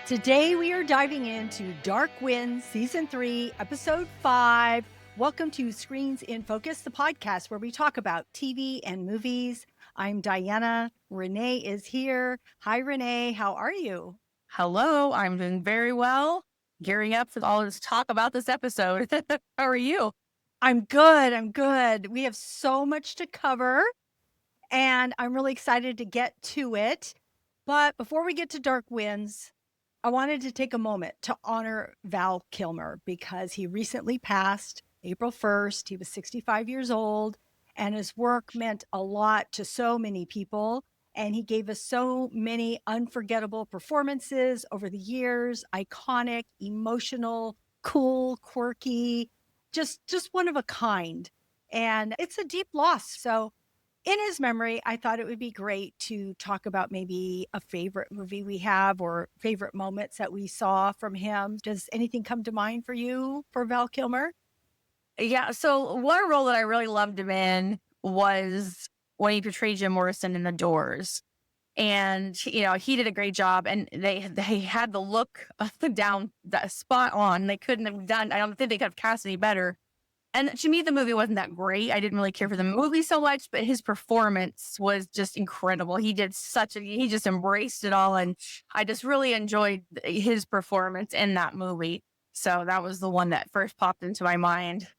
Today we are diving into Dark Winds, Season 3, Episode 5. Welcome to Screens in Focus, the podcast where we talk about TV and movies. I'm Diana. Renee is here. Hi, Renee. How are you? Hello, I'm doing very well. Gearing up for all this talk about this episode. How are you? I'm good. I'm good. We have so much to cover, and I'm really excited to get to it. But before we get to Dark Winds, I wanted to take a moment to honor Val Kilmer because he recently passed April 1st. He was 65 years old, and his work meant a lot to so many people. And he gave us so many unforgettable performances over the years, iconic, emotional, cool, quirky, just one of a kind. And it's a deep loss. So in his memory, I thought it would be great to talk about maybe a favorite movie we have or favorite moments that we saw from him. Does anything come to mind for you for Val Kilmer? Yeah, so one role that I really loved him in was when he portrayed Jim Morrison in The Doors. And he did a great job, and they had the look down that spot on. They couldn't have done. I don't think they could have cast any better. And to me, the movie wasn't that great. I didn't really care for the movie so much, but his performance was just incredible. He just embraced it all. And I just really enjoyed his performance in that movie. So that was the one that first popped into my mind.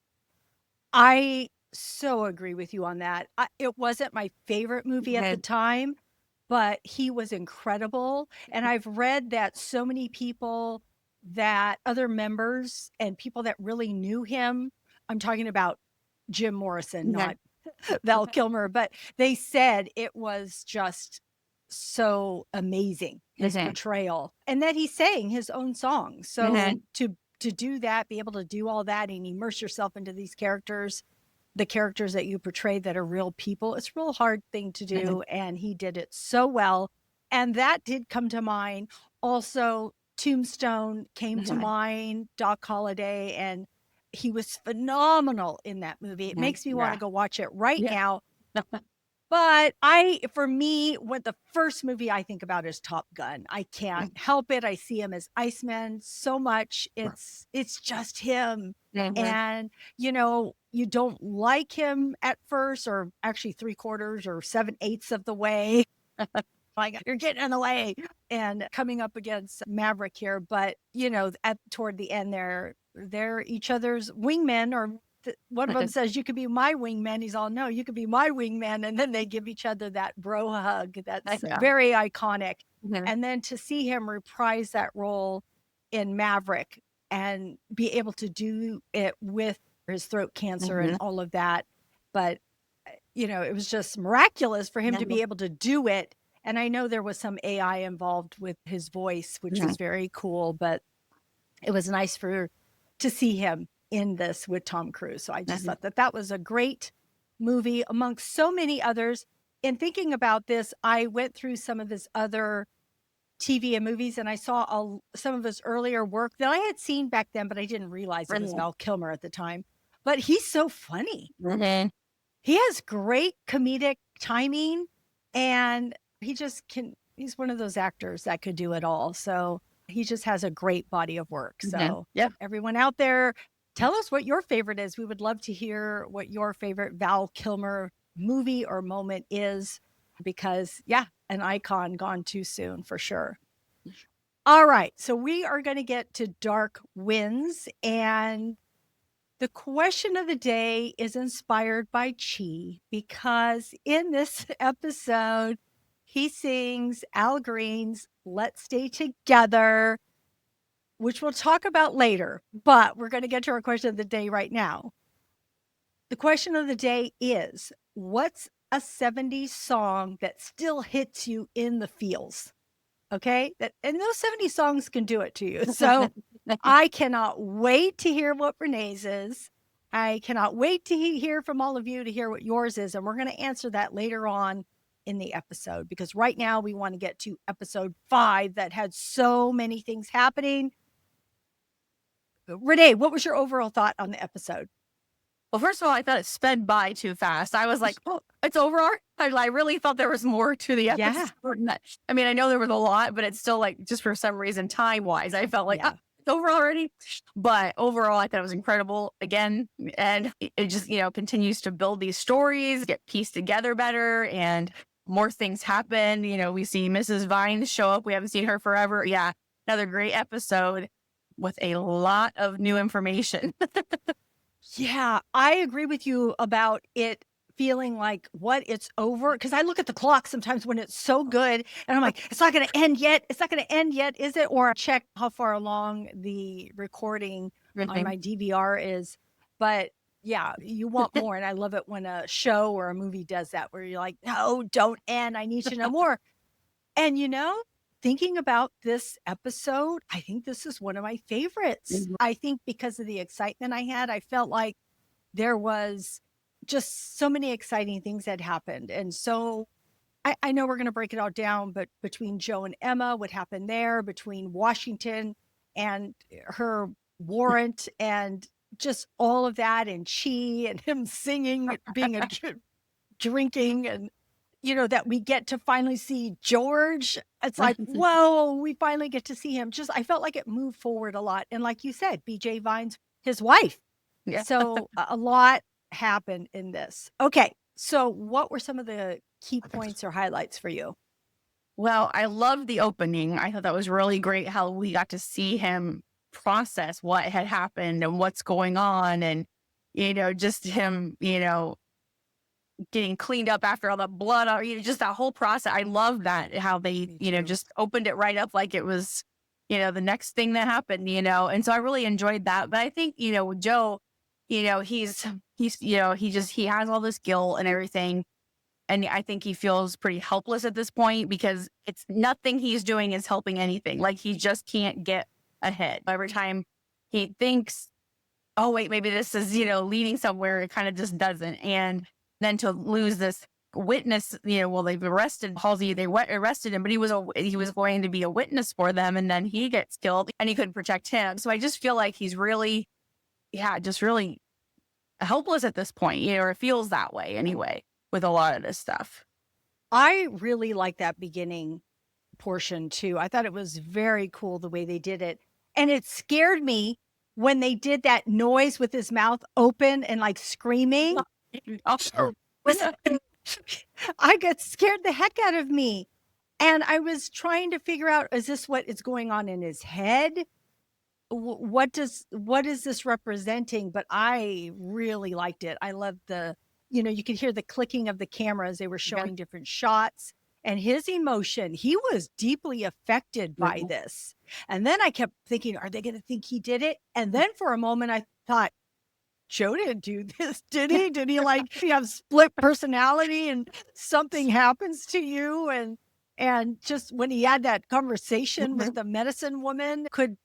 I so agree with you on that. It wasn't my favorite movie at the And time, but he was incredible. And I've read that so many people, that other members and people that really knew him, I'm talking about Jim Morrison, yeah, not Val Kilmer, but they said it was just so amazing, his mhm, portrayal, and that he sang his own songs. So mhm, to do that, be able to do all that and immerse yourself into these characters, the characters that you portray that are real people, it's a real hard thing to mhm, do. And he did it so well. And that did come to mind. Also, Tombstone came to mhm, mind, Doc Holliday, and he was phenomenal in that movie. It mhm, makes me want to yeah, go watch it right yeah, now. But for me, what the first movie I think about is Top Gun. I can't help it. I see him as Iceman so much. It's just him. mhm. And, you don't like him at first, or actually three quarters or 7/8 of the way. Like, you're getting in the way and coming up against Maverick here. But, at toward the end, they're each other's wingmen, or one of them says, "You could be my wingman." He's all, "No, you could be my wingman." And then they give each other that bro hug. That's Yeah. very iconic. Mhm, And then to see him reprise that role in Maverick and be able to do it with his throat cancer and mhm, all of that. But, it was just miraculous for him to mhm, be able to do it. And I know there was some AI involved with his voice, which mhm, was very cool, but it was nice to see him in this with Tom Cruise. So I just mhm. thought that was a great movie amongst so many others. In thinking about this, I went through some of his other TV and movies, and I saw some of his earlier work that I had seen back then, but I didn't realize it was Brilliant. Val Kilmer at the time. But he's so funny. Mhm. He has great comedic timing, and he's one of those actors that could do it all. So he just has a great body of work. Mhm. So Yep. everyone out there, tell us what your favorite is. We would love to hear what your favorite Val Kilmer movie or moment is, because yeah, an icon gone too soon for sure. All right. So we are going to get to Dark Winds, and the question of the day is inspired by Chee, because in this episode, he sings Al Green's Let's Stay Together, which we'll talk about later, but we're going to get to our question of the day right now. The question of the day is, what's a 70s song that still hits you in the feels? Okay. And those 70 songs can do it to you. So I cannot wait to hear what Renee's is. I cannot wait to hear from all of you to hear what yours is. And we're going to answer that later on in the episode, because right now we want to get to episode 5 that had so many things happening. Renee, what was your overall thought on the episode? Well, first of all, I thought it sped by too fast. I was like, "Oh, it's over already?" I really thought there was more to the Yeah. episode than that. I mean, I know there was a lot, but it's still like just for some reason, time-wise, I felt like, Yeah. it's over already." But overall, I thought it was incredible again, and it just, continues to build these stories, get pieced together better, and more things happen. We see Mrs. Vines show up. We haven't seen her forever. Yeah, another great episode with a lot of new information. Yeah, I agree with you about it feeling like, "What, it's over?" Because I look at the clock sometimes when it's so good, and I'm like, "It's not gonna end yet. It's not gonna end yet, is it?" Or I check how far along the recording on Riveting. my DVR is. But, yeah, you want more, and I love it when a show or a movie does that, where you're like, "No, don't end. I need to know more." And, thinking about this episode, I think this is one of my favorites. Mhm. I think because of the excitement I had, I felt like there was just so many exciting things that happened. And so I know we're going to break it all down, but between Joe and Emma, what happened there, between Washington and her warrant, and just all of that, and Chee and him singing, being drinking, and that we get to finally see George. It's like, whoa, we finally get to see him. Just, I felt like it moved forward a lot. And like you said, BJ Vine's his wife. Yeah. So a lot happened in this. Okay. So what were some of the key points or highlights for you? Well, I loved the opening. I thought that was really great how we got to see him process what had happened and what's going on. And, just him, getting cleaned up after all the blood, or, just that whole process. I love that how they, Me too. just opened it right up like it was, the next thing that happened, and so I really enjoyed that. But I think, with Joe, he has all this guilt and everything. And I think he feels pretty helpless at this point because it's nothing he's doing is helping anything. Like he just can't get ahead. Every time he thinks, oh, wait, maybe this is, leading somewhere, it kind of just doesn't. And then to lose this witness, well, they've arrested Halsey, arrested him, but he was going to be a witness for them. And then he gets killed and he couldn't protect him. So I just feel like he's really, yeah, just really helpless at this point, or it feels that way anyway with a lot of this stuff. I really like that beginning portion too. I thought it was very cool the way they did it. And it scared me when they did that noise with his mouth open and like screaming. Oh, Was I got scared the heck out of me. And I was trying to figure out, is this what is going on in his head? What is this representing? But I really liked it. I loved you could hear the clicking of the camera as they were yeah. showing different shots, and his emotion. He was deeply affected by Mhm. this. And then I kept thinking, are they going to think he did it? And then for a moment I thought, Joe didn't do this, did he? Did he like you have split personality and something happens to you? And just when he had that conversation with Mhm. the medicine woman, could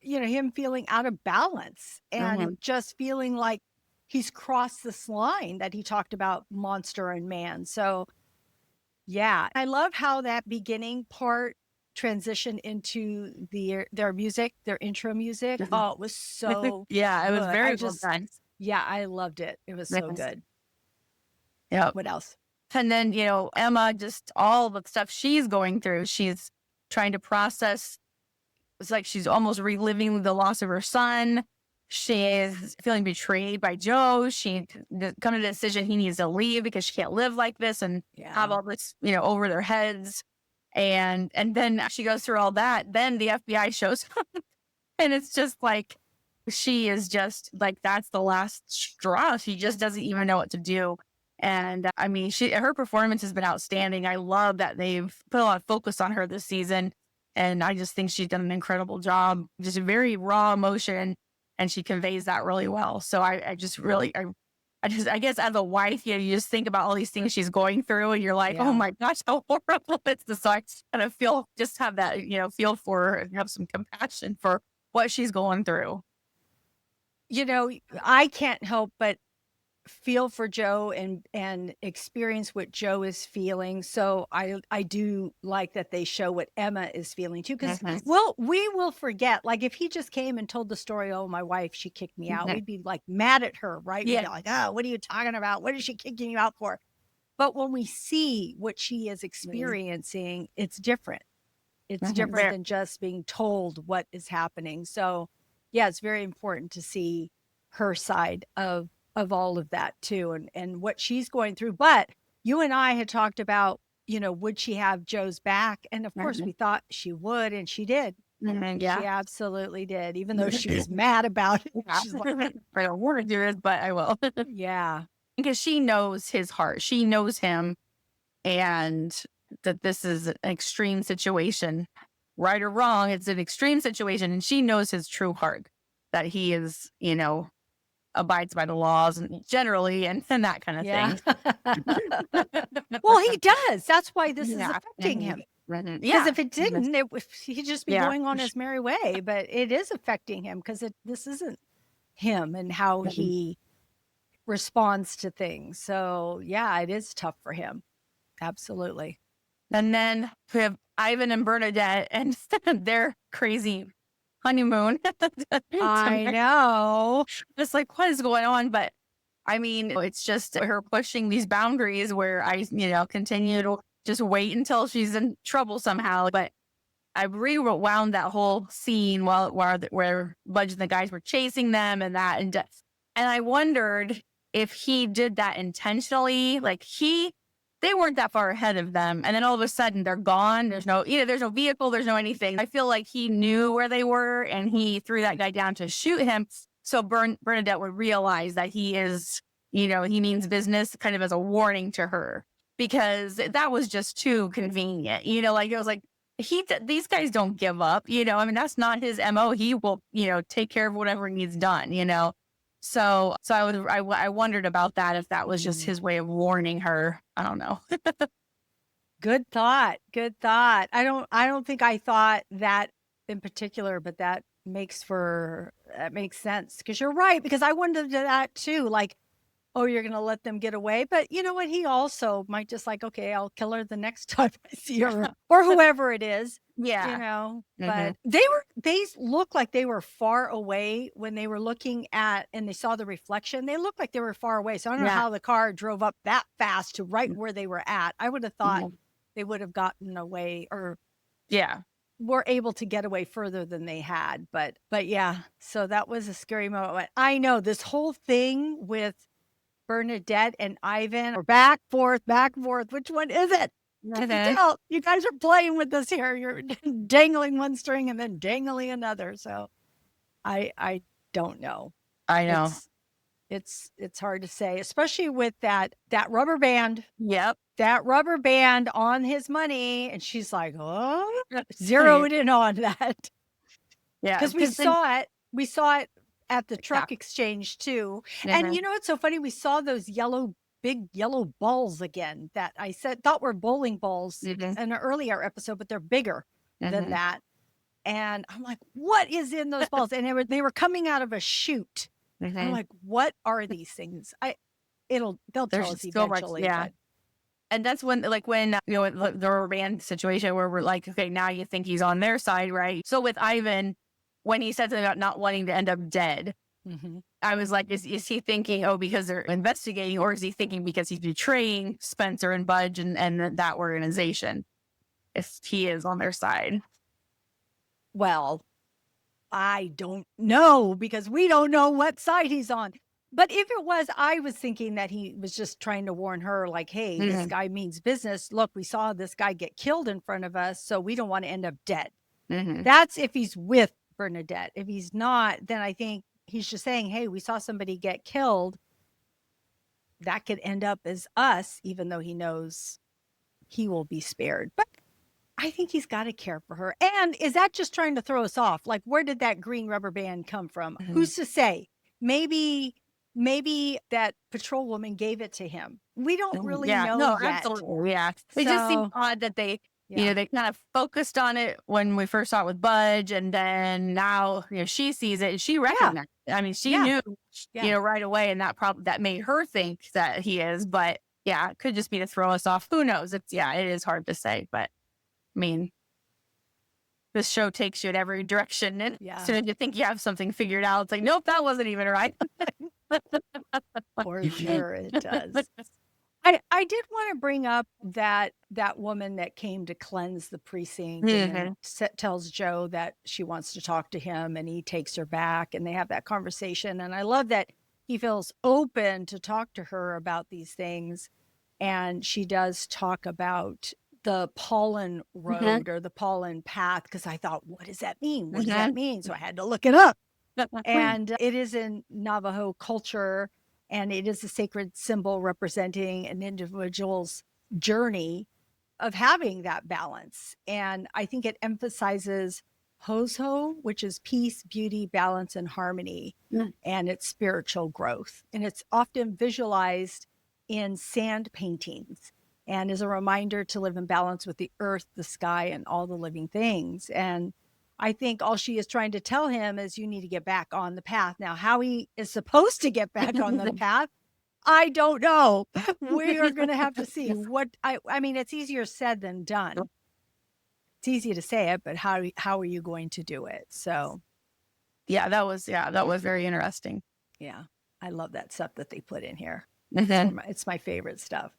him feeling out of balance and Mhm. just feeling like he's crossed this line that he talked about, monster and man. So yeah, I love how that beginning part transitioned into their music, their intro music. Mhm. Oh, it was so Yeah, it was good. very well done. Yeah, I loved it. It was so Yes. good. Yep. What else? And then, Emma, just all the stuff she's going through, she's trying to process. It's like she's almost reliving the loss of her son. She is feeling betrayed by Joe. She come to the decision he needs to leave because she can't live like this and have Yeah. all this, over their heads. And then she goes through all that. Then the FBI shows up, and it's just like she is just like that's the last straw. She just doesn't even know what to do. And I mean, her performance has been outstanding. I love that they've put a lot of focus on her this season, and I just think she's done an incredible job. Just a very raw emotion, and she conveys that really well. So I just really, I guess as a wife, you just think about all these things she's going through, and you're like, oh Yeah. my gosh, how horrible it's this. So I kind of just have that, feel for her and have some compassion for what she's going through. I can't help but feel for Joe and experience what Joe is feeling. So I do like that they show what Emma is feeling too, because we will forget. Like if he just came and told the story, oh, my wife, she kicked me out, we'd be like mad at her, right? We'd be like, oh, what are you talking about? What is she kicking you out for? But when we see what she is experiencing, it's different. It's different than just being told what is happening. So yeah, it's very important to see her side of all of that too, and what she's going through. But you and I had talked about, would she have Joe's back? And of course we thought she would, and she did. She absolutely did, even though she was mad about it. She's like, I don't want to do this, but I will. yeah. Because she knows his heart. She knows him, and that this is an extreme situation. Right or wrong, it's an extreme situation, and she knows his true heart, that he is, abides by the laws and generally and that kind of Yeah. thing. Well, he does. That's why this is Yeah. affecting him. Yeah. Because if it didn't, he'd just be Yeah. going on his merry way. But it is affecting him because this isn't him and how he responds to things. So yeah, it is tough for him. Absolutely. And then we have Ivan and Bernadette and their crazy honeymoon. I know. It's like, what is going on? But I mean, it's just her pushing these boundaries where I, continue to just wait until she's in trouble somehow. But I rewound that whole scene where Budge and the guys were chasing them and that. And I wondered if he did that intentionally. Like they weren't that far ahead of them. And then all of a sudden they're gone. There's no vehicle. There's no anything. I feel like he knew where they were and he threw that guy down to shoot him. So Bernadette would realize that he is, he means business, kind of as a warning to her, because that was just too convenient. Like it was like, these guys don't give up, I mean, that's not his MO. He will, take care of whatever needs done, So I wondered about that, if that was just his way of warning her. I don't know. Good thought. Good thought. I don't think I thought that in particular, but that makes sense, because you're right, because I wondered that too. Like, oh, you're going to let them get away. But you know what? He also might just like, okay, I'll kill her the next time I see her, or whoever it is. Yeah. But they looked like they were far away when they were looking at, and they saw the reflection. They looked like they were far away. So I don't know how the car drove up that fast to right where they were at. I would have thought they would have gotten away, or were able to get away further than they had. But yeah, so that was a scary moment. I know this whole thing with Bernadette and Ivan are back, forth. Which one is it? Tell. You guys are playing with this here. You're dangling one string and then dangling another. So I don't know. I know. It's hard to say, especially with that rubber band. Yep. That rubber band on his money. And she's like, oh, zeroed in on that. Yeah. Because we saw it at the truck exchange too. And you know what's so funny? We saw those big yellow balls again that I thought were bowling balls in an earlier episode, but they're bigger than that. And I'm like, what is in those balls? And they were coming out of a chute. I'm like, what are these things? They'll tell us eventually. But. And that's when the rubber band situation where we're like, okay, now you think he's on their side, right? So with Ivan, when he said something about not wanting to end up dead, I was like, is he thinking, oh, because they're investigating, or is he thinking because he's betraying Spencer and Budge and that organization, if he is on their side? Well, I don't know, because we don't know what side he's on. But if it was, I was thinking that he was just trying to warn her, like, hey, this guy means business. Look, we saw this guy get killed in front of us, so we don't want to end up dead. That's if he's with Bernadette. If he's not, then I think he's just saying, hey, we saw somebody get killed. That could end up as us, even though he knows he will be spared. But I think he's got to care for her. And is that just trying to throw us off? Like, where did that green rubber band come from? Who's to say? Maybe that patrol woman gave it to him. We don't really know yet. Absolutely. Yeah. It just seems odd that they Yeah. They kind of focused on it when we first saw it with Budge, and then now, she sees it and she Yeah. recognized it. I mean, she Yeah. knew, Yeah. right away, and that made her think that he is. But yeah, it could just be to throw us off. Who knows? It is hard to say, but I mean, this show takes you in every direction, and as Yeah. soon as you think you have something figured out, it's like, nope, that wasn't even right. For sure it does. I did want to bring up that woman that came to cleanse the precinct and then Mhm. tells Joe that she wants to talk to him, and he takes her back and they have that conversation. And I love that he feels open to talk to her about these things. And she does talk about the pollen Mhm. road or the pollen path, because I thought, what does that mean? What does that Mhm. mean? So I had to look it up. And it is in Navajo culture, and it is a sacred symbol representing an individual's journey of having that balance. And I think it emphasizes Hosho, which is peace, beauty, balance, and harmony, Mm. and its spiritual growth. And it's often visualized in sand paintings and is a reminder to live in balance with the earth, the sky, and all the living things. And I think all she is trying to tell him is you need to get back on the path. Now, how he is supposed to get back on the path, I don't know. We are going to have to see what I mean, it's easier said than done. It's easy to say it, but how are you going to do it? So, that was very interesting. yeah, I love that stuff that they put in here. Mhm. It's my favorite stuff.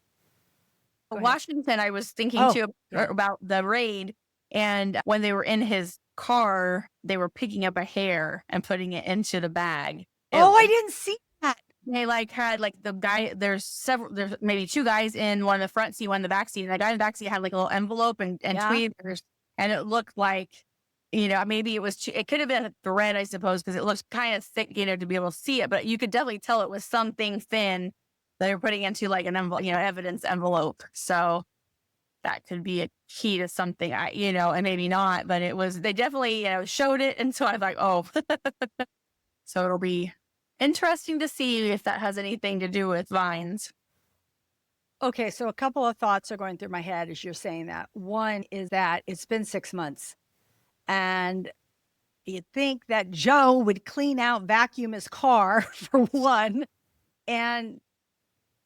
Go ahead. Washington, I was thinking Oh, too yeah. about the raid, and when they were in his car, they were picking up a hair and putting it into the bag. Oh, I didn't see that. They had the guy. There's maybe two guys in one in the front seat, one in the back seat, and the guy in the back seat had like a little envelope and Yeah. tweezers, and it looked like, maybe it could have been a thread, I suppose, because it looks kind of thick, to be able to see it, but you could definitely tell it was something thin that they were putting into like an envelope, evidence envelope. So that could be a key to something, and maybe not, but they definitely, showed it. And so I was like, oh, so it'll be interesting to see if that has anything to do with vines. Okay, so a couple of thoughts are going through my head as you're saying that. One is that it's been 6 months, and you'd think that Joe would clean out, vacuum his car for one, and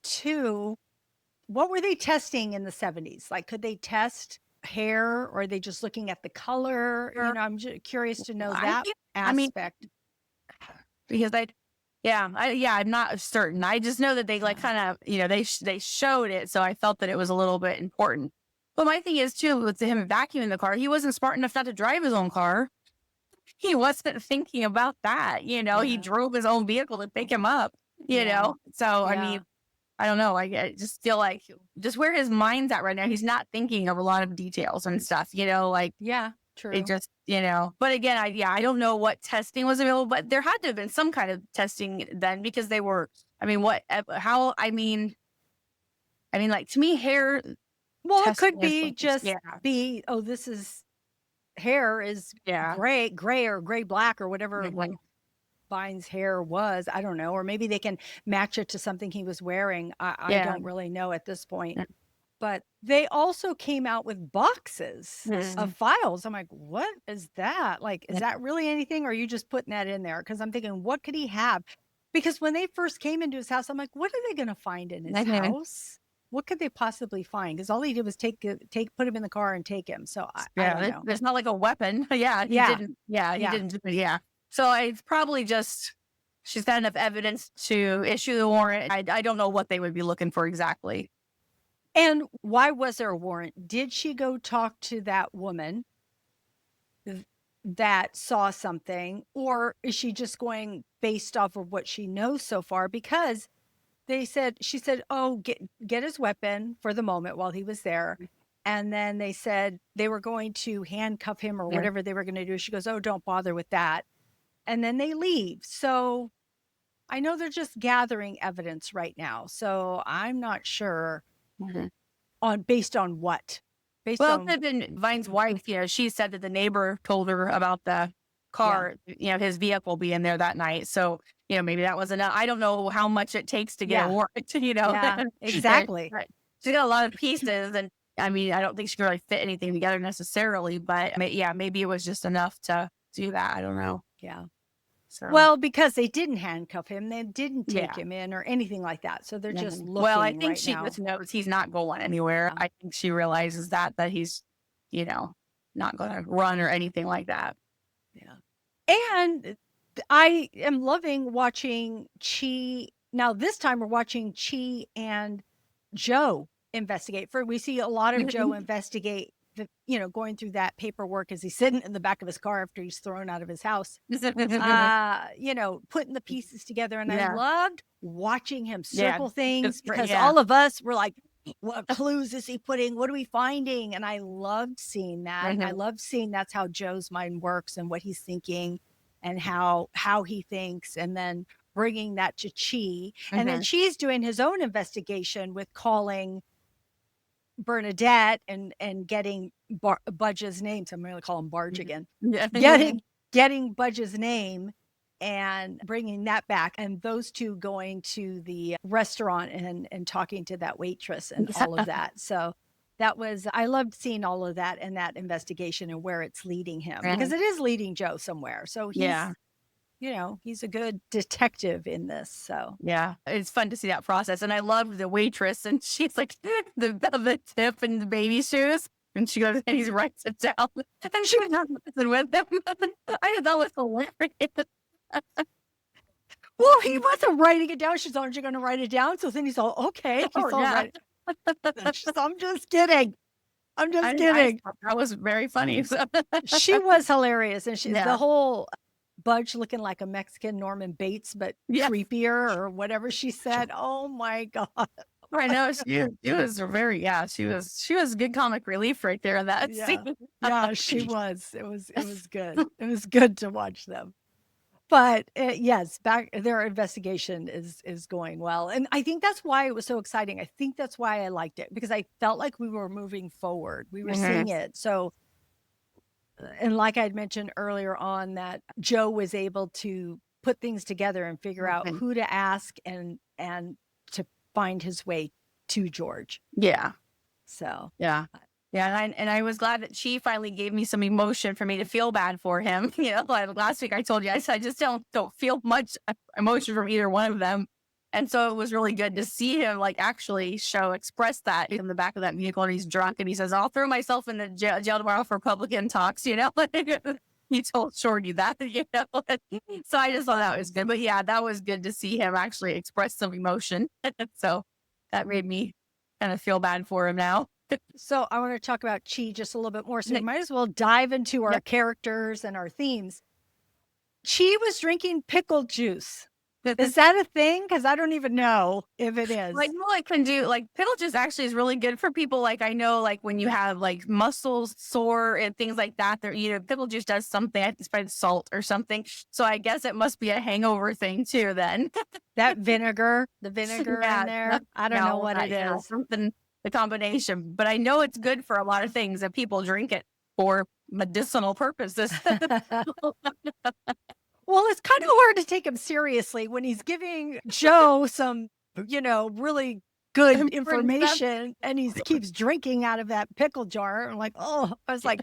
two, what were they testing in the 70s? Like, could they test hair, or are they just looking at the color? Sure. I'm just curious to know I that think, I mean, aspect. because I'm not certain. I just know that they like Yeah. kind of, they showed it. So I felt that it was a little bit important. But my thing is too, with him vacuuming the car, he wasn't smart enough not to drive his own car. He wasn't thinking about that. He Yeah. drove his own vehicle to pick him up, Yeah. So, I Yeah. mean, I don't know. I just feel like just where his mind's at right now, he's not thinking of a lot of details and stuff, like Yeah. it True. just, but again, I don't know what testing was available, but there had to have been some kind of testing then because they were, I mean, like to me, hair Well, it could testing is be like, just oh, this is hair is yeah. gray or gray black or whatever Like, Vine's hair was. I don't know. Or maybe they can match it to something he was wearing. I yeah. don't really know at this point. But they also came out with boxes of Mhm. files. I'm like, what is that? Like, is that really anything? Or are you just putting that in there? Because I'm thinking, what could he have? Because when they first came into his house, I'm like, what are they going to find in his Mhm. house? What could they possibly find? Because all he did was put him in the car and take him. So I Yeah, don't know. there's not like a weapon. He Yeah. didn't. Yeah, he Yeah. didn't. Yeah. So it's probably just she's got enough evidence to issue the warrant. I don't know what they would be looking for exactly. And why was there a warrant? Did she go talk to that woman that saw something, or is she just going based off of what she knows so far? Because she said, oh, get his weapon for the moment while he was there. And then they said they were going to handcuff him or Yeah. whatever they were going to do. She goes, oh, don't bother with that. And then they leave. So I know they're just gathering evidence right now. So I'm not sure Mhm. based on what, based Well, it on, could have been Vine's wife. She said that the neighbor told her about the yeah, got his vehicle being there that night. So, maybe that was enough. I don't know how much it takes to get a yeah, warrant, yeah, But exactly. she's got a lot of pieces, and I mean, I don't think she could really fit anything together necessarily, but yeah, maybe it was just enough to do that. I don't know. Yeah. So Well, because they didn't handcuff him, they didn't take yeah. him in or anything like that. So they're just Well, I looking think right she now. just knows he's not going anywhere. Yeah. I think she realizes that he's, you know, not going to run or anything like that. Yeah. And I am loving watching Chee. Now, this time we're watching Chee and Joe investigate. For we see a lot of Joe investigate the, going through that paperwork as he's sitting in the back of his car after he's thrown out of his house. Putting the pieces together. And I Yeah. loved watching him Yeah. circle things because Yeah. all of us were like, what clues is he putting? What are we finding? And I loved seeing that. I Mhm. loved seeing that's how Joe's mind works and what he's thinking and how he thinks, and then bringing that to Chee. And then Mhm. Chee's doing his own investigation with calling Bernadette and getting Budge's name. So I'm going to call him Barge again. Yeah. Getting Budge's name and bringing that back, and those two going to the restaurant and talking to that waitress and all of that. So that was, I loved seeing all of that and that investigation and where it's leading him, because it is leading Joe somewhere. So Yeah. he's a good detective in this. So Yeah. It's fun to see that process. And I loved the waitress, and she's like the tip and the baby shoes. And she goes and he writes it down. And she was not messing with them. I thought that was hilarious. well, he wasn't writing it down. She's, aren't you going to write it down? So then he's all, okay. He's Oh all yeah. right. I'm just kidding. I'm just I kidding. thought that was very funny. So. She was hilarious. And the Yeah. whole Budge looking like a Mexican Norman Bates, but Yeah. creepier or whatever she said. Oh my God. I know she was very she was good comic relief right there in that Yeah. scene. Yeah, she was. It was good. It was good to watch them. But yes, back their investigation is going well. And I think that's why it was so exciting. I think that's why I liked it, because I felt like we were moving forward. We were seeing it. So and like I'd mentioned earlier on, that Joe was able to put things together and figure out Mhm. who to ask and to find his way to George. Yeah. So Yeah. Yeah, and I was glad that she finally gave me some emotion for me to feel bad for him. Like last week I told you, I said I just don't feel much emotion from either one of them, and so it was really good to see him like actually express that in the back of that vehicle. And he's drunk, and he says, "I'll throw myself in the jail tomorrow for Republican talks." He told Shorty that. So I just thought that was good. But yeah, that was good to see him actually express some emotion. So that made me kind of feel bad for him now. So I want to talk about Chi just a little bit more. So we might as well dive into our Yep. characters and our themes. Chi was drinking pickle juice. Is that a thing? Because I don't even know if it is. Like, well, I can do like pickle juice actually is really good for people. Like, I know, like when you have like muscles sore and things like that, pickle juice does something. It's probably salt or something. So I guess it must be a hangover thing too. Then That vinegar, the vinegar in there. I don't know what it is. something the combination. But I know it's good for a lot of things, and people drink it for medicinal purposes. Well, it's kind of hard to take him seriously when he's giving Joe some, really good information, and he keeps drinking out of that pickle jar. I'm like, oh, I was like,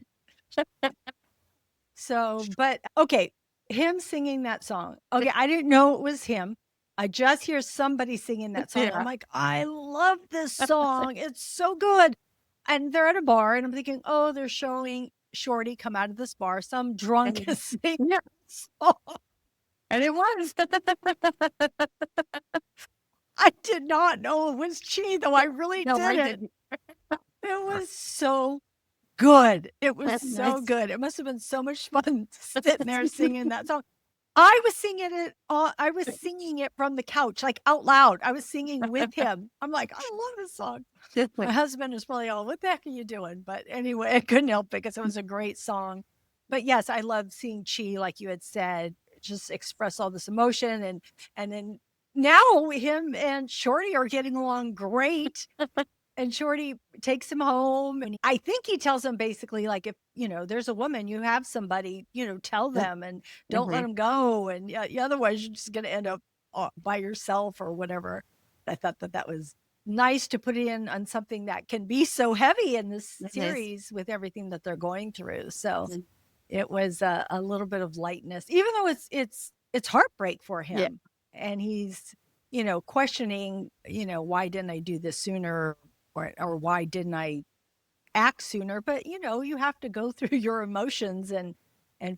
so, but okay, him singing that song. Okay, I didn't know it was him. I just hear somebody singing that song. I'm Yeah. like, I love this song. It's so good. And they're at a bar, and I'm thinking, oh, they're showing Shorty come out of this bar. Some drunk is singing Yeah. song. And it was. I did not know it was Chee, though. I really No, I didn't. didn't. It was so good. It was That's so nice. good. It must have been so much fun sitting there singing that song. I was singing it. I was singing it from the couch, like out loud. I was singing with him. I'm like, I love this song. My husband is probably all, "What the heck are you doing?" But anyway, I couldn't help it because it was a great song. But yes, I love seeing Chee, like you had said, just express all this emotion, and then now him and Shorty are getting along great. And Shorty takes him home, and I think he tells him basically, like, if, there's a woman, you have somebody, tell them and don't let them go. And otherwise you're just going to end up by yourself or whatever. I thought that was nice to put in on something that can be so heavy in this It is. series with everything that they're going through. So it was a little bit of lightness, even though it's heartbreak for Yeah. him, and he's questioning, why didn't I do this sooner, or why didn't I act sooner? But you have to go through your emotions and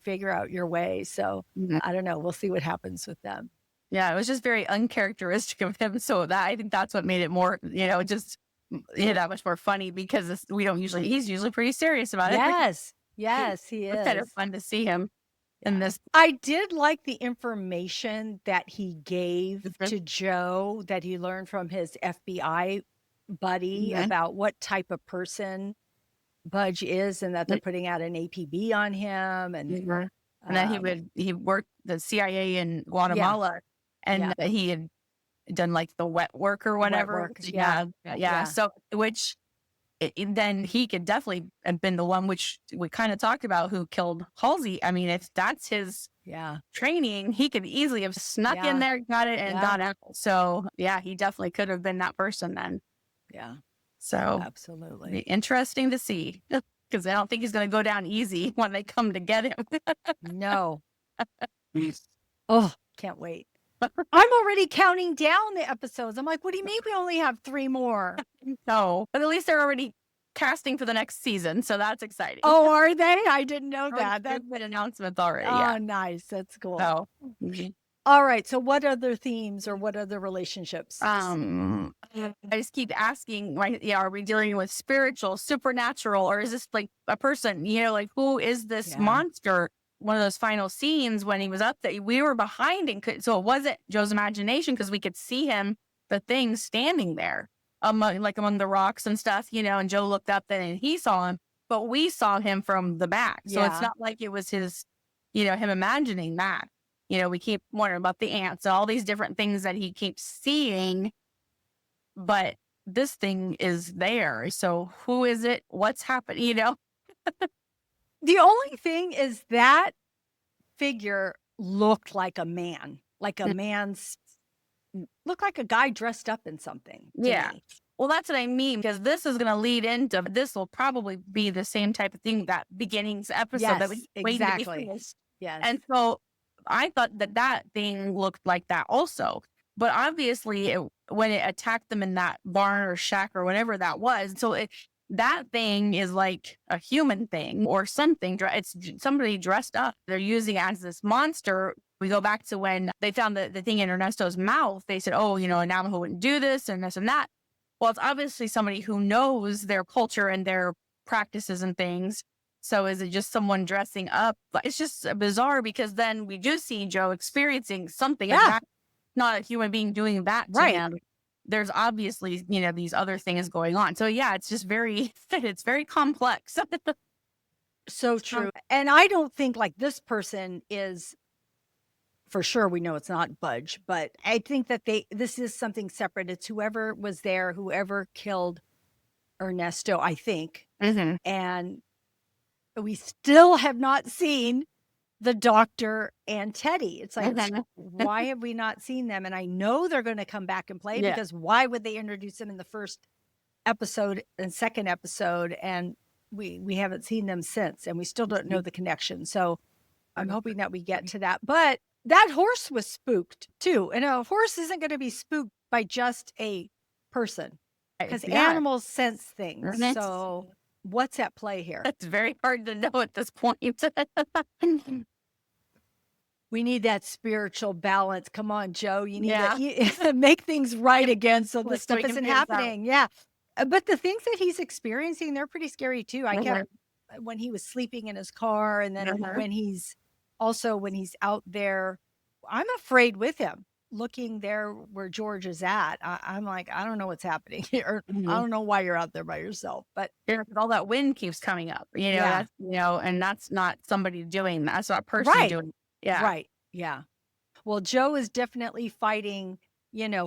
figure out your way. So Mhm. I don't know. We'll see what happens with them. Yeah, it was just very uncharacteristic of him. So that I think that's what made it more, just that much more funny because we don't usually. He's usually pretty serious about everything. Yes, yes, he It's kind of is. fun to see him in Yeah. this. I did like the information that he gave Mhm. to Joe, that he learned from his FBI buddy Mhm. about what type of person Budge is, and that they're putting out an APB on him. And Mhm. And then um he worked the CIA in yeah, Guatemala, and yeah, he had done like the wet work or the wet whatever. work. Yeah, Yeah, yeah. yeah, So which then he could definitely have been the one which we kind of talked about who killed Halsey. I mean, if that's his yeah, training, he could easily have snuck in yeah, there, got it, and yeah, got out. So yeah, he definitely could have been that person then. yeah, So be absolutely. interesting to see because I don't think he's going to go down easy when they come to get him. No. Oh, can't wait. I'm already counting down the episodes. I'm like, what do you mean we only have 3 more? No, but at least they're already casting for the next season, so that's exciting. Oh, are they? I didn't know Already that. That been announcements already. Yeah. Oh, nice. That's cool. So, mhm. All right. So what other themes or what other relationships? I just keep asking, right? Yeah, are we dealing with spiritual, supernatural, or is this like a person? Like who is this Yeah. monster? One of those final scenes when he was up there, we were behind and so it wasn't Joe's imagination because we could see him, the thing standing there among the rocks and stuff, and Joe looked up then and he saw him, but we saw him from the back. So it's Yeah. not like it was his, him imagining that. We keep wondering about the ants and all these different things that he keeps seeing, but this thing is there. So who is it? What's happening? The only thing is that figure looked like a man, like a Mm. man's looked like a guy dressed up in something to Yeah. me. Well, that's what I mean, because this is going to lead into this will probably be the same type of thing that beginnings episode that Yes, we waiting to be exactly. finished. Yes. And so I thought that thing looked like that also. But obviously, when it attacked them in that barn or shack or whatever that was, so that thing is like a human thing or something. It's somebody dressed up. They're using it as this monster. We go back to when they found the thing in Ernesto's mouth. They said, oh, a Navajo wouldn't do this and this and that. Well, it's obviously somebody who knows their culture and their practices and things. So is it just someone dressing up? It's just bizarre because then we do see Joe experiencing something Yeah. exact, not a human being doing that to Right. him. There's obviously, these other things going on. So yeah, it's just it's very complex. So true. And I don't think like this person is, for sure we know it's not Budge, but I think that this is something separate. It's whoever was there, whoever killed Ernesto, I think. Mhm. And we still have not seen the doctor and Teddy. It's like, Mhm. why have we not seen them? And I know they're going to come back and play, Yeah. because why would they introduce them in the first episode and second episode? And we haven't seen them since, and we still don't know the connection. So I'm hoping that we get to that. But that horse was spooked too. And a horse isn't going to be spooked by just a person, because Yeah. animals sense things. So what's at play here? It's very hard to know at this point. We need that spiritual balance. Come on, Joe. You need Yeah. to make things right again so Like, this so stuff we can isn't figure this out. happening. Yeah. But the things that he's experiencing, they're pretty scary too. I kept, when he was sleeping in his car, and then when he's out there, I'm afraid with him looking there where George is at. I'm like, I don't know what's happening here. I don't know why you're out there by yourself, but Yeah, 'cause all that wind keeps coming up, yeah, that's, and that's not somebody doing that. That's not a person right, doing it. Yeah. right. Yeah. Well, Joe is definitely fighting,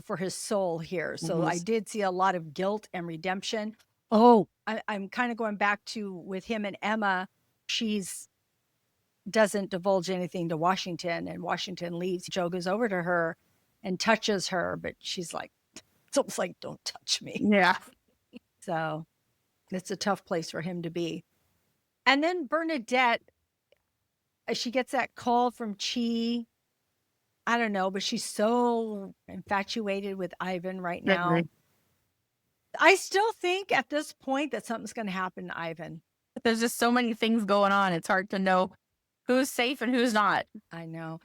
for his soul here. So I Mhm. did see a lot of guilt and redemption. Oh, I'm kind of going back to with him and Emma. She's doesn't divulge anything to Washington, and Washington leaves. Joe goes over to her and touches her, but she's like, It's almost like, don't touch me. Yeah. So it's a tough place for him to be. And then Bernadette, she gets that call from Chee. I don't know, but she's so infatuated with Ivan right now. Agree. I still think at this point that something's going to happen to Ivan. There's just so many things going on. It's hard to know who's safe and who's not. I know.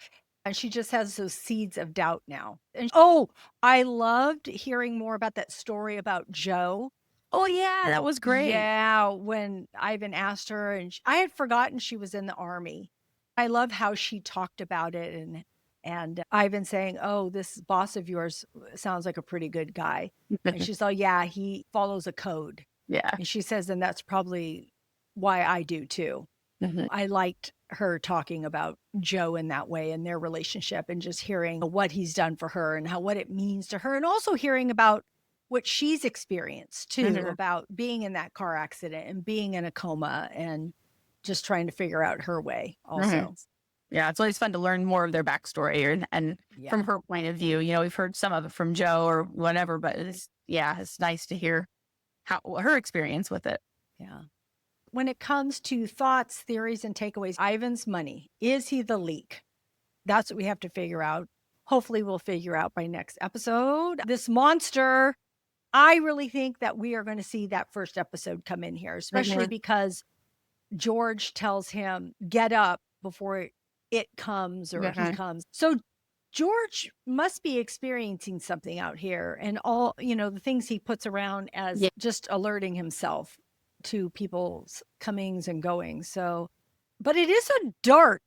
And she just has those seeds of doubt now. And oh, I loved hearing more about that story about Joe. Oh yeah, that was great. Yeah, when Ivan asked her, and I had forgotten she was in the army. I love how she talked about it, and Ivan saying, "Oh, this boss of yours sounds like a pretty good guy," and she's, "Oh yeah, he follows a code," Yeah. and she says, "And that's probably why I do too." Mhm. I liked her talking about Joe in that way and their relationship, and just hearing what he's done for her and what it means to her, and also hearing about what she's experienced too, Mhm. about being in that car accident and being in a coma and just trying to figure out her way Mhm. also. Yeah, it's always fun to learn more of their backstory and from Yeah. her point of view. We've heard some of it from Joe or whatever, but it's nice to hear how her experience with it. Yeah. When it comes to thoughts, theories, and takeaways, Ivan's money, is he the leak? That's what we have to figure out. Hopefully, we'll figure out by next episode. This monster, I really think that we are going to see that first episode come in here, especially Mhm. because George tells him, get up before it comes or he Mhm. comes. So George must be experiencing something out here, and all, the things he puts around as Yeah. just alerting himself to people's comings and goings. So, but it is a dart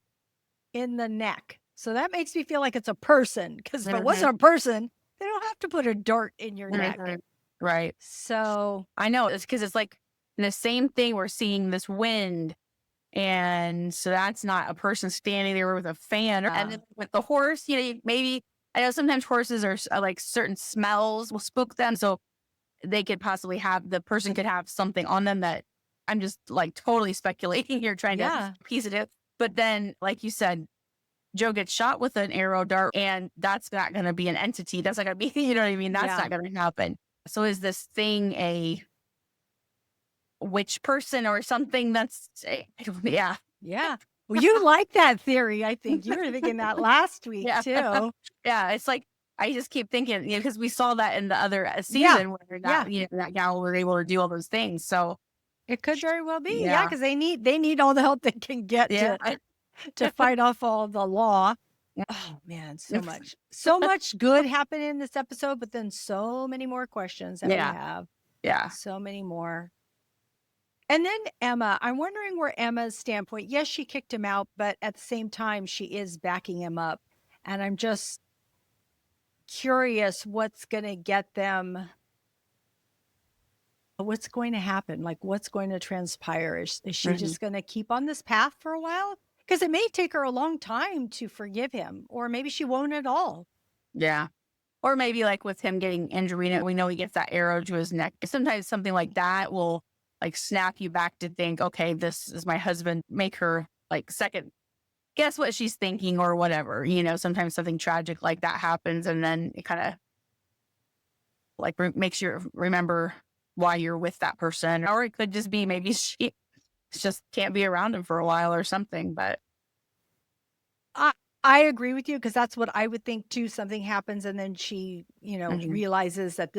in the neck. So that makes me feel like it's a person, because if it Mhm. wasn't a person, they don't have to put a dart in your neck. Mhm. Right. So, I know it's because it's like the same thing. We're seeing this wind, and so that's not a person standing there with a fan. And then with the horse, maybe I know sometimes horses are like certain smells will spook them, so they could possibly have the person could have something on them that I'm just like totally speculating here, trying to yeah, piece it in. But then, like you said, Joe gets shot with an arrow dart, and that's not going to be an entity. That's not going to be, you know what I mean? That's yeah, not going to happen. So is this thing a witch person or something yeah. yeah. Well, you like that theory. I think you were thinking that last week Yeah. too. Yeah. It's like, I just keep thinking, because we saw that in the other Yeah, season where yeah. that gal were able to do all those things. So It could very well be. Yeah, yeah. because they need all the help they can get Yeah. to fight off all the law. Oh man, so much good happened in this episode, but then so many more questions that we Yeah. have. Yeah. So many more. And then Emma, I'm wondering where Emma's standpoint. Yes, she kicked him out, but at the same time, she is backing him up. And I'm just curious what's going to get them, what's going to happen? Like, what's going to transpire? Is she Mhm. just going to keep on this path for a while? Because it may take her a long time to forgive him, or maybe she won't at all. Yeah. Or maybe like with him getting injured, we know he gets that arrow to his neck. Sometimes something like that will like snap you back to think, okay, this is my husband. Make her like second guess what she's thinking or whatever. Sometimes something tragic like that happens, and then it kind of like makes you remember why you're with that person. Or it could just be maybe she just can't be around him for a while or something. But I I agree with you, because that's what I would think too. Something happens and then she, Mhm. realizes that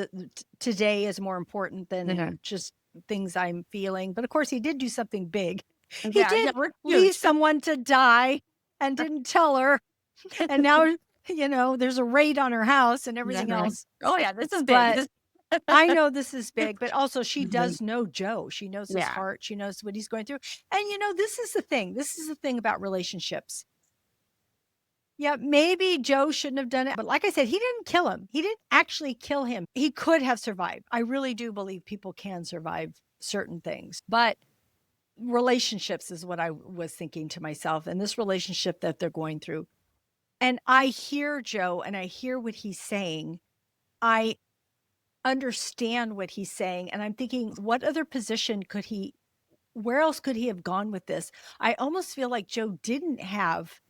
today is more important than Mhm. just things I'm feeling. But of course, he did do something big. He Yeah, yeah, did we're leave huge. someone to die and didn't tell her. And now, there's a raid on her house and everything Mhm. else. Oh yeah, this is big. But I know this is big, but also she Mhm. does know Joe. She knows his Yeah. heart. She knows what he's going through. And this is the thing. This is the thing about relationships. Yeah, maybe Joe shouldn't have done it. But like I said, he didn't kill him. He didn't actually kill him. He could have survived. I really do believe people can survive certain things. But relationships is what I was thinking to myself. And this relationship that they're going through. And I hear Joe and I hear what he's saying. I understand what he's saying. And I'm thinking, what other position could where else could he have gone with this? I almost feel like Joe didn't have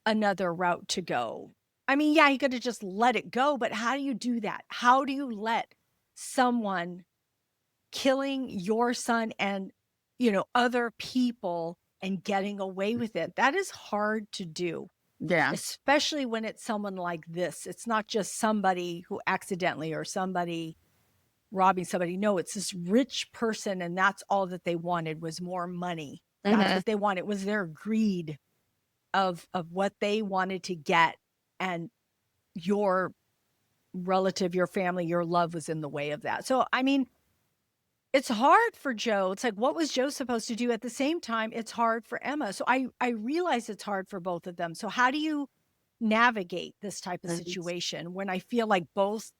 another route to go. I mean, yeah, he could have just let it go, but how do you do that? How do you let someone killing your son and, other people and getting away with it? That is hard to do, Yeah. especially when it's someone like this. It's not just somebody who accidentally or somebody robbing somebody. No, it's this rich person, and that's all that they wanted was more money. That's Hmm. what they wanted, was their greed of what they wanted to get. And your relative, your family, your love was in the way of that. So, I mean, it's hard for Joe. It's like, what was Joe supposed to do? At the same time, it's hard for Emma. So I realize it's hard for both of them. So how do you navigate this type of situation when I feel like both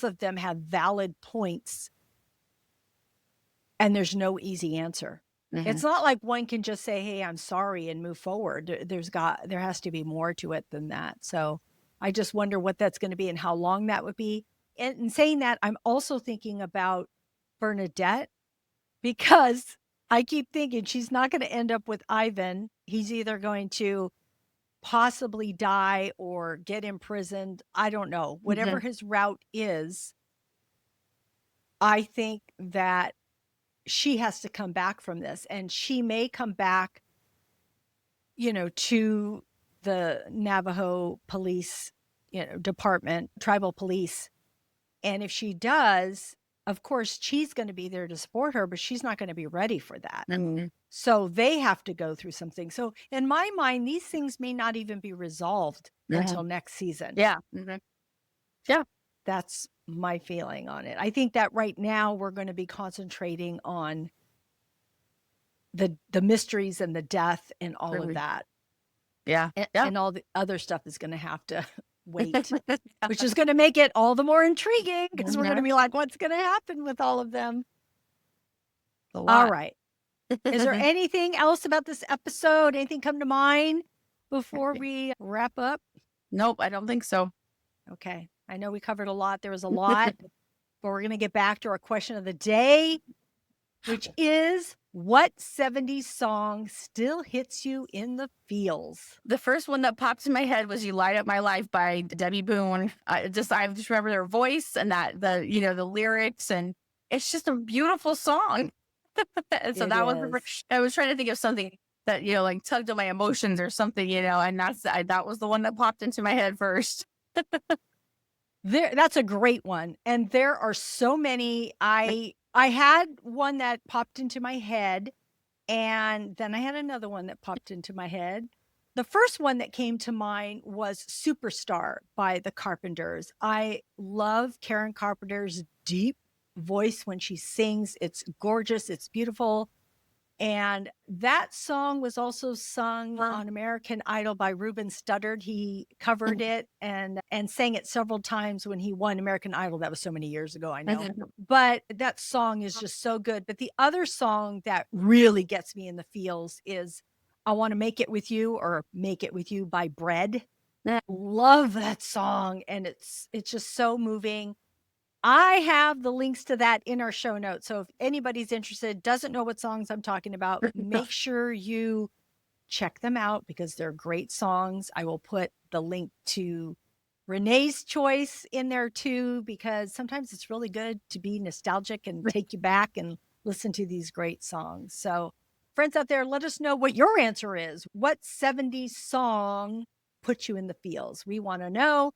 of them have valid points and there's no easy answer? Hmm. It's not like one can just say, "Hey, I'm sorry," and move forward. There has to be more to it than that. So I just wonder what that's going to be and how long that would be. And in saying that, I'm also thinking about Bernadette, because I keep thinking she's not going to end up with Ivan. He's either going to possibly die or get imprisoned. I don't know. Whatever Hmm. his route is, I think that she has to come back from this, and she may come back, to the Navajo police, department, tribal police. And if she does, of course, Chee's going to be there to support her, but she's not going to be ready for that. Hmm. So they have to go through something. So in my mind, these things may not even be resolved Hmm. until next season. Yeah. Hmm. Yeah. That's my feeling on it. I think that right now we're going to be concentrating on the mysteries and the death and all of Really. that. Yeah. And, Yeah. and all the other stuff is going to have to wait, which is going to make it all the more intriguing because we're going to Mhm. be like, what's going to happen with all of them? A All lot. right. Is there anything else about this episode? Anything come to mind before we wrap up? Nope, I don't think so. Okay. I know we covered a lot. There was a lot, but we're going to get back to our question of the day, which is, what 70s song still hits you in the feels? The first one that popped in my head was "You Light Up My Life" by Debbie Boone. I just remember their voice and that the lyrics, and it's just a beautiful song. And so It that was is. I was trying to think of something that like tugged on my emotions or something, and that was the one that popped into my head first. That's a great one. And there are so many. I had one that popped into my head, and then I had another one that popped into my head. The first one that came to mind was Superstar by the Carpenters. I love Karen Carpenter's deep voice when she sings. It's gorgeous, it's beautiful. And that song was also sung on American Idol by Ruben Studdard. He covered it and sang it several times when he won American Idol. That was so many years ago, I know. But that song is just so good. But the other song that really gets me in the feels is I Want to Make It With You, or Make It With You by Bread. Love that song, and it's just so moving. I have the links to that in our show notes. So if anybody's interested, doesn't know what songs I'm talking about, make sure you check them out because they're great songs. I will put the link to Renee's choice in there too, because sometimes it's really good to be nostalgic and take you back and listen to these great songs. So, friends out there, let us know what your answer is. What 70s song puts you in the feels? We want to know.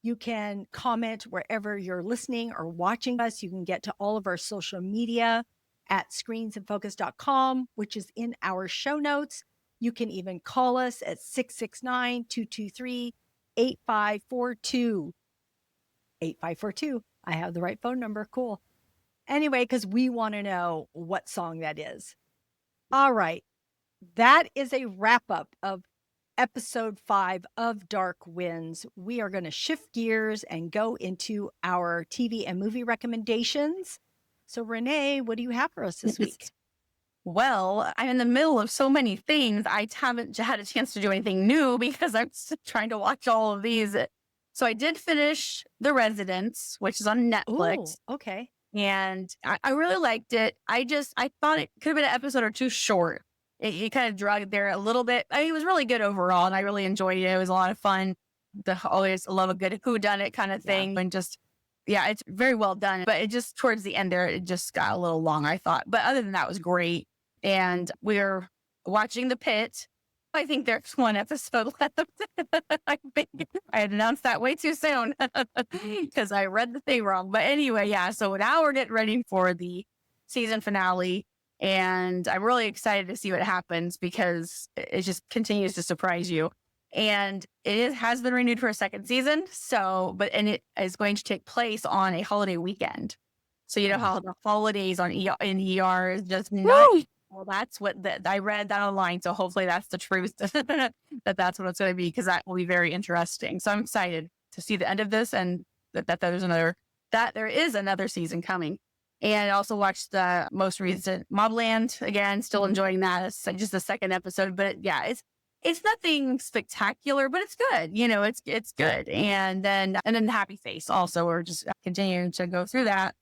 You can comment wherever you're listening or watching us. You can get to all of our social media at screensandfocus.com, which is in our show notes. You can even call us at 669 223 8542. 8542. I have the right phone number. Cool. Anyway, because we want to know what song that is. All right. That is a wrap up of episode 5 of Dark Winds. We are going to shift gears and go into our TV and movie recommendations. So, Renee, what do you have for us this week? Well, I'm in the middle of so many things. I haven't had a chance to do anything new because I'm still trying to watch all of these. So I did finish The Residence, which is on Oh, Netflix, okay. and I really liked it. I thought it could have been an episode or two short. It kind of dragged there a little bit. I mean, it was really good overall, and I really enjoyed it. It was a lot of fun. always love a good whodunit kind of Yeah. thing. And just, yeah, it's very well done. But it just, towards the end there, it just got a little long, I thought. But other than that, it was great. And we're watching The Pit. I think there's one episode left. I think I had announced that way too soon because I read the thing wrong. But anyway, yeah. So now we're getting ready for the season finale. And I'm really excited to see what happens because it just continues to surprise you. And has been renewed for a second season. So, and it is going to take place on a holiday weekend. So you know Oh. how the holidays in ER is just not. Woo! Well, that's what I read that online. So hopefully that's the truth that that's what it's going to be, because that will be very interesting. So I'm excited to see the end of this, and that there is another season coming. And I also watched the most recent Mobland again. Still enjoying that. It's just the second episode, but yeah, it's nothing spectacular, but it's good. You know, it's good. And then Happy Face also. We're just continuing to go through that.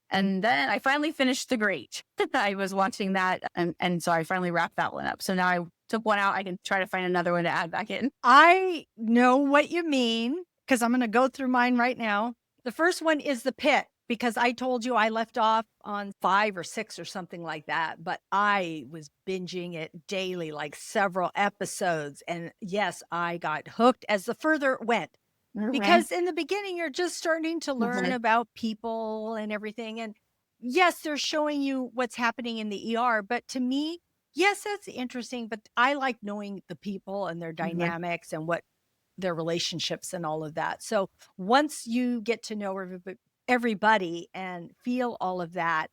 And then I finally finished The Great. I was watching that, and so I finally wrapped that one up. So now I took one out. I can try to find another one to add back in. I know what you mean because I'm going to go through mine right now. The first one is The Pit, because I told you I left off on 5 or 6 or something like that, but I was binging it daily, like several episodes. And yes, I got hooked as the further it went. Because in the beginning, you're just starting to learn about people and everything. And yes, they're showing you what's happening in the ER. But to me, yes, that's interesting. But I like knowing the people and their dynamics and what their relationships and all of that. So once you get to know everybody and feel all of that,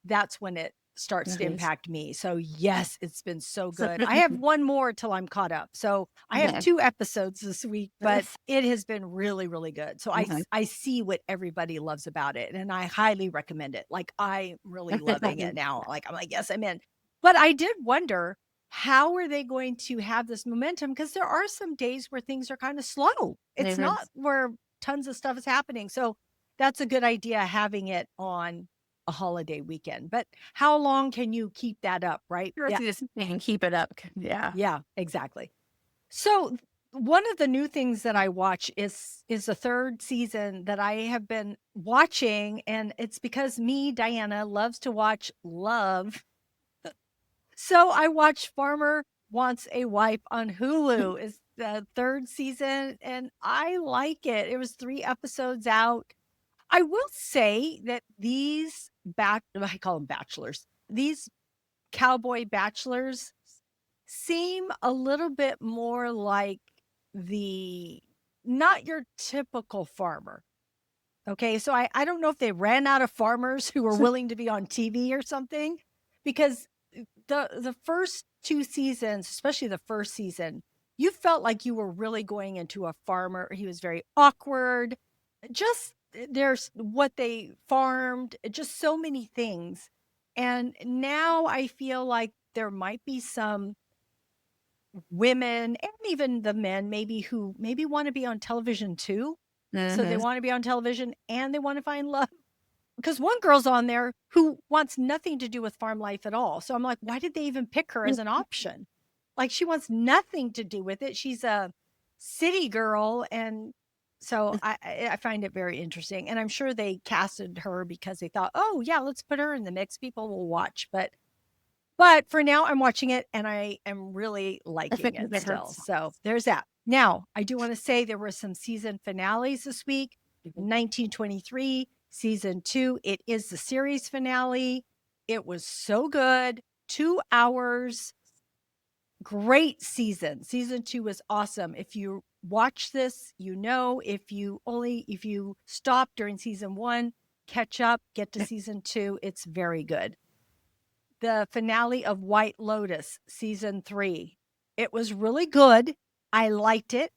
that's when it starts to impact me. So yes, it's been so good. I have one more till I'm caught up. So I have 2 episodes this week, but it has been really, really good. So I see what everybody loves about it, and I highly recommend it. Like, I'm really loving it now. Like, I'm like, yes, I'm in. But I did wonder, how are they going to have this momentum? Because there are some days where things are kind of slow. It's not where tons of stuff is happening. So that's a good idea, having it on a holiday weekend. But how long can you keep that up, right? Yeah. Just keep it up. Yeah. Yeah, exactly. So one of the new things that I watch is the third season that I have been watching, and it's because me, Diana, loves to watch love. So I watched Farmer Wants a Wife on Hulu. Is the third season, and I like it. It was 3 episodes out. I will say that I call them bachelors. These cowboy bachelors seem a little bit more like the not your typical farmer. Okay, so I don't know if they ran out of farmers who were willing to be on TV or something, because the first 2 seasons, especially the first season, you felt like you were really going into a farmer. He was very awkward. Just there's what they farmed, just so many things. And now I feel like there might be some women and even the men maybe who maybe want to be on television too. So they want to be on television and they want to find love. Because one girl's on there who wants nothing to do with farm life at all. So I'm like, why did they even pick her as an option? Like, she wants nothing to do with it. She's a city girl. And so I find it very interesting. And I'm sure they casted her because they thought, oh, yeah, let's put her in the mix. People will watch. But for now, I'm watching it and I am really liking it still. So there's that. Now, I do want to say there were some season finales this week. 1923, season 2. It is the series finale. It was so good. 2 hours. Great season. Season 2 was awesome. If you watch this, you know, if you stop during season 1, catch up, get to season 2. It's very good. The finale of White Lotus, season 3. It was really good. I liked it.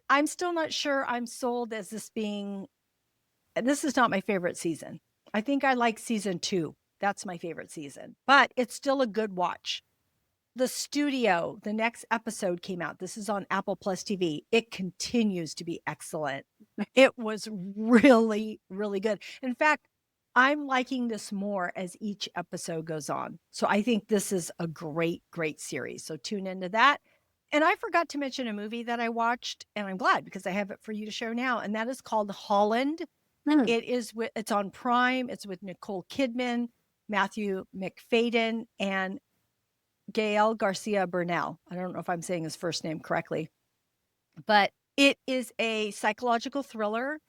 I'm still not sure I'm sold as this is not my favorite season. I think I like season 2. That's my favorite season, but it's still a good watch. The Studio, the next episode came out. This is on Apple Plus TV. It continues to be excellent. It was really, really good. In fact, I'm liking this more as each episode goes on. So I think this is a great, great series. So tune into that. And I forgot to mention a movie that I watched, and I'm glad because I have it for you to share now, and that is called Holland. Mm. It's on Prime. It's with Nicole Kidman, Matthew McFadden, and Gael Garcia Bernal. I don't know if I'm saying his first name correctly, but it is a psychological thriller,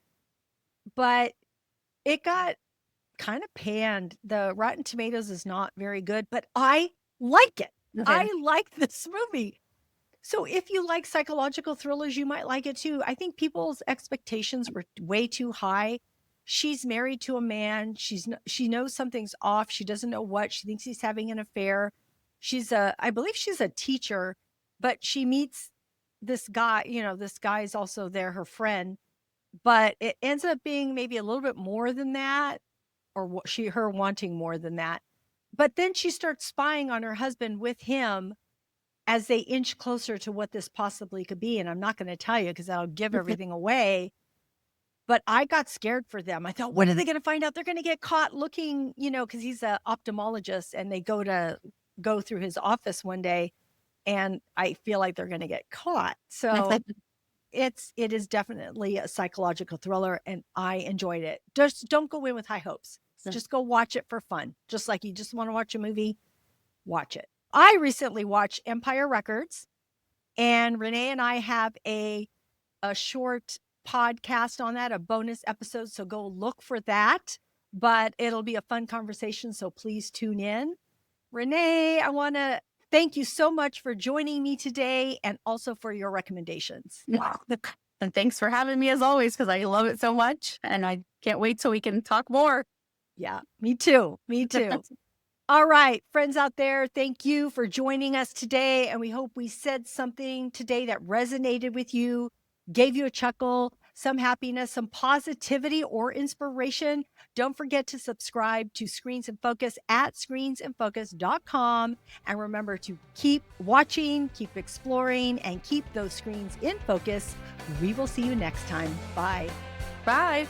but it got kind of panned. The Rotten Tomatoes is not very good, but I like it. Okay. I like this movie. So if you like psychological thrillers, you might like it too. I think people's expectations were way too high. She's married to a man. She knows something's off. She doesn't know what. She thinks he's having an affair. I believe she's a teacher, but she meets this guy, this guy is also there, her friend, but it ends up being maybe a little bit more than that, or her wanting more than that. But then she starts spying on her husband with him as they inch closer to what this possibly could be. And I'm not going to tell you because that'll give everything away. But I got scared for them. I thought, what are they going to find out? They're going to get caught looking, because he's an ophthalmologist, and they go through his office one day, and I feel like they're going to get caught. So it is definitely a psychological thriller, and I enjoyed it. Just don't go in with high hopes. Just go watch it for fun. Just like you just want to watch a movie, watch it. I recently watched Empire Records, and Renee and I have a short podcast on that, a bonus episode. So go look for that. But it'll be a fun conversation. So please tune in. Renee, I want to thank you so much for joining me today and also for your recommendations. And thanks for having me as always, because I love it so much. And I can't wait till we can talk more. Yeah, me too. Me too. All right, friends out there, thank you for joining us today. And we hope we said something today that resonated with you, gave you a chuckle, some happiness, some positivity, or inspiration. Don't forget to subscribe to Screens in Focus at screensinfocus.com. And remember to keep watching, keep exploring, and keep those screens in focus. We will see you next time. Bye. Bye.